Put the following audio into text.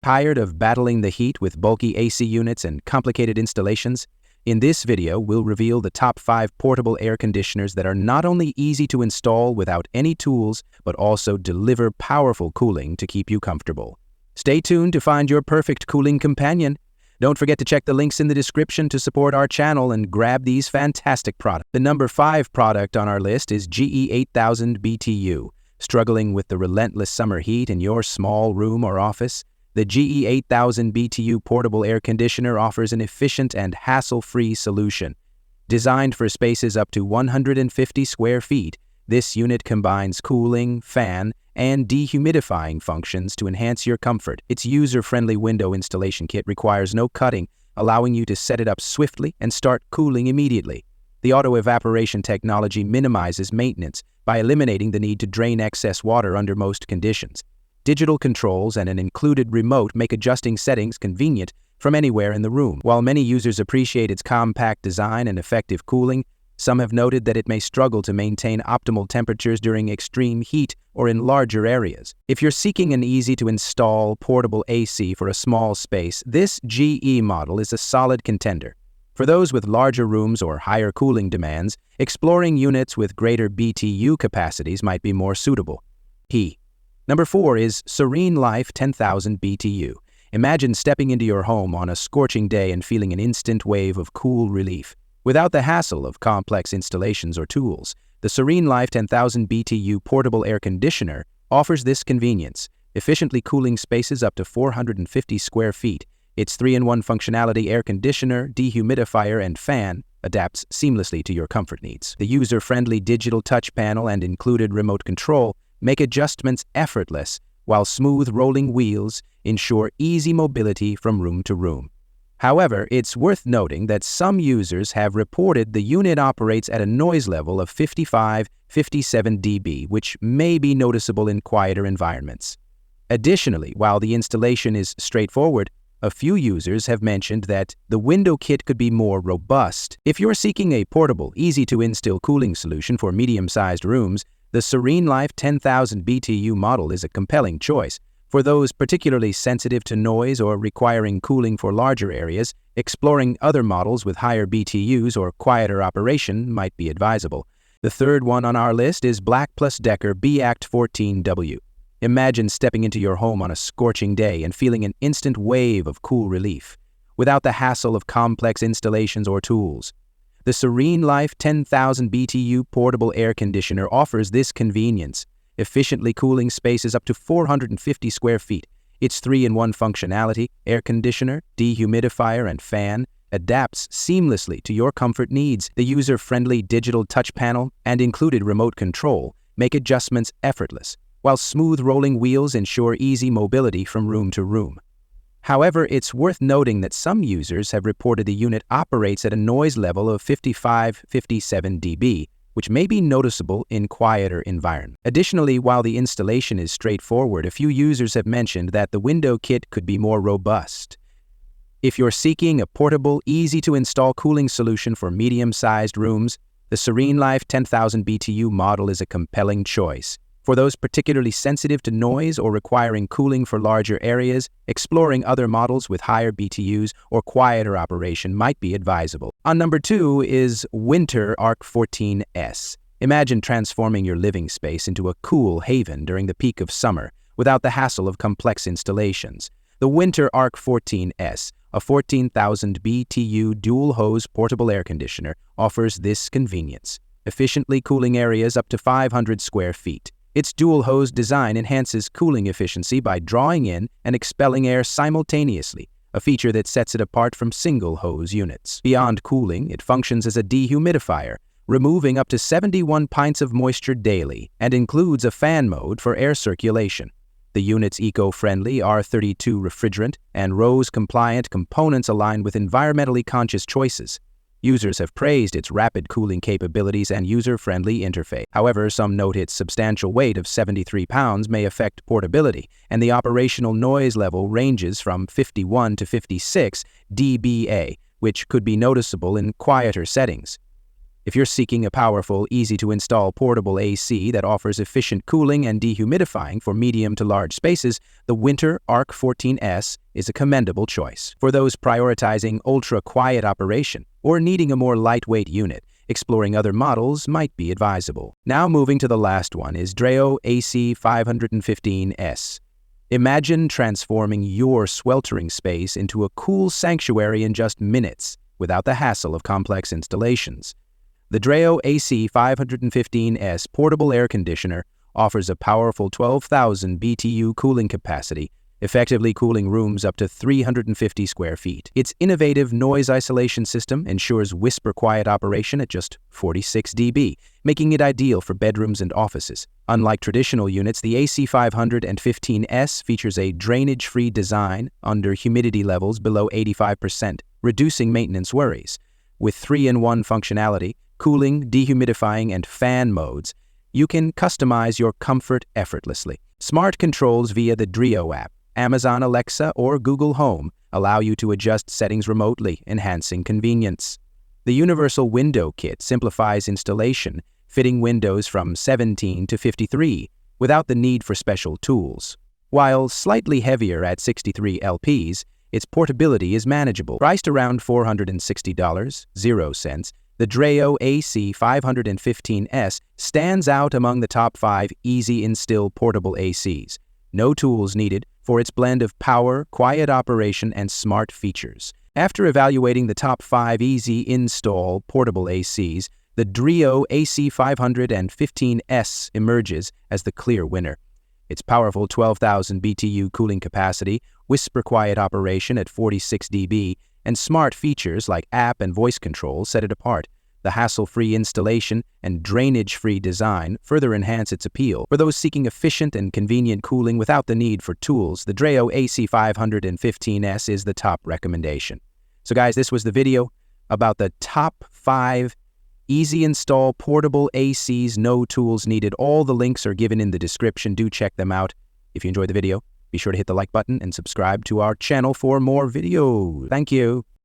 Tired of battling the heat with bulky AC units and complicated installations? In this video, we'll reveal the top 5 portable air conditioners that are not only easy to install without any tools, but also deliver powerful cooling to keep you comfortable. Stay tuned to find your perfect cooling companion. Don't forget to check the links in the description to support our channel and grab these fantastic products. The number 5 product on our list is GE8000BTU. Struggling with the relentless summer heat in your small room or office? The GE8000BTU portable air conditioner offers an efficient and hassle-free solution. Designed for spaces up to 150 square feet, this unit combines cooling, fan, and dehumidifying functions to enhance your comfort. Its user-friendly window installation kit requires no cutting, allowing you to set it up swiftly and start cooling immediately. The auto-evaporation technology minimizes maintenance by eliminating the need to drain excess water under most conditions. Digital controls and an included remote make adjusting settings convenient from anywhere in the room. While many users appreciate its compact design and effective cooling, some have noted that it may struggle to maintain optimal temperatures during extreme heat or in larger areas. If you're seeking an easy-to-install portable AC for a small space, this GE model is a solid contender. For those with larger rooms or higher cooling demands, exploring units with greater BTU capacities might be more suitable. Number 4 is SereneLife 10,000 BTU. Imagine stepping into your home on a scorching day and feeling an instant wave of cool relief. Without the hassle of complex installations or tools, the SereneLife 10,000 BTU portable air conditioner offers this convenience, efficiently cooling spaces up to 450 square feet. Its 3-in-1 functionality air conditioner, dehumidifier, and fan adapts seamlessly to your comfort needs. The user-friendly digital touch panel and included remote control make adjustments effortless, while smooth rolling wheels ensure easy mobility from room to room. However, it's worth noting that some users have reported the unit operates at a noise level of 55-57 dB, which may be noticeable in quieter environments. Additionally, while the installation is straightforward, a few users have mentioned that the window kit could be more robust. If you're seeking a portable, easy-to-install cooling solution for medium-sized rooms, the SereneLife 10,000 BTU model is a compelling choice. For those particularly sensitive to noise or requiring cooling for larger areas, exploring other models with higher BTUs or quieter operation might be advisable. The third one on our list is BLACK+DECKER BPACT14WT. Imagine stepping into your home on a scorching day and feeling an instant wave of cool relief, without the hassle of complex installations or tools. The SereneLife 10,000 BTU portable air conditioner offers this convenience, efficiently cooling spaces up to 450 square feet. Its 3-in-1 functionality, air conditioner, dehumidifier, and fan, adapts seamlessly to your comfort needs. The user-friendly digital touch panel and included remote control make adjustments effortless, while smooth rolling wheels ensure easy mobility from room to room. However, it's worth noting that some users have reported the unit operates at a noise level of 55-57 dB, which may be noticeable in quieter environments. Additionally, while the installation is straightforward, a few users have mentioned that the window kit could be more robust. If you're seeking a portable, easy-to-install cooling solution for medium-sized rooms, the SereneLife 10,000 BTU model is a compelling choice. For those particularly sensitive to noise or requiring cooling for larger areas, exploring other models with higher BTUs or quieter operation might be advisable. On number 2 is Whynter ARC-14S. Imagine transforming your living space into a cool haven during the peak of summer without the hassle of complex installations. The Whynter ARC-14S, a 14,000 BTU dual-hose portable air conditioner, offers this convenience, efficiently cooling areas up to 500 square feet. Its dual-hose design enhances cooling efficiency by drawing in and expelling air simultaneously, a feature that sets it apart from single-hose units. Beyond cooling, it functions as a dehumidifier, removing up to 71 pints of moisture daily, and includes a fan mode for air circulation. The unit's eco-friendly R32 refrigerant and RoHS-compliant components align with environmentally conscious choices. Users have praised its rapid cooling capabilities and user-friendly interface. However, some note its substantial weight of 73 pounds may affect portability, and the operational noise level ranges from 51 to 56 dBA, which could be noticeable in quieter settings. If you're seeking a powerful, easy-to-install portable AC that offers efficient cooling and dehumidifying for medium to large spaces, the Whynter ARC-14S is a commendable choice. For those prioritizing ultra-quiet operation or needing a more lightweight unit, exploring other models might be advisable. Now moving to the last one is Dreo AC515S. Imagine transforming your sweltering space into a cool sanctuary in just minutes without the hassle of complex installations. The Dreo AC515S portable air conditioner offers a powerful 12,000 BTU cooling capacity, effectively cooling rooms up to 350 square feet. Its innovative noise isolation system ensures whisper-quiet operation at just 46 dB, making it ideal for bedrooms and offices. Unlike traditional units, the AC515S features a drainage-free design under humidity levels below 85%, reducing maintenance worries. With 3-in-1 functionality, cooling, dehumidifying, and fan modes, you can customize your comfort effortlessly. Smart controls via the Dreo app, Amazon Alexa, or Google Home allow you to adjust settings remotely, enhancing convenience. The Universal Window Kit simplifies installation, fitting windows from 17 to 53 without the need for special tools. While slightly heavier at 63 LPs, its portability is manageable. Priced around $460.00, the Dreo AC515S stands out among the top 5 easy-install portable ACs. No tools needed for its blend of power, quiet operation, and smart features. After evaluating the top 5 easy-install portable ACs, the Dreo AC515S emerges as the clear winner. Its powerful 12,000 BTU cooling capacity, whisper-quiet operation at 46 dB, and smart features like app and voice control set it apart. The hassle-free installation and drainage-free design further enhance its appeal. For those seeking efficient and convenient cooling without the need for tools, the Dreo AC515S is the top recommendation. So guys, this was the video about the top 5 easy-install portable ACs, no tools needed. All the links are given in the description. Do check them out. If you enjoyed the video, be sure to hit the like button and subscribe to our channel for more videos. Thank you.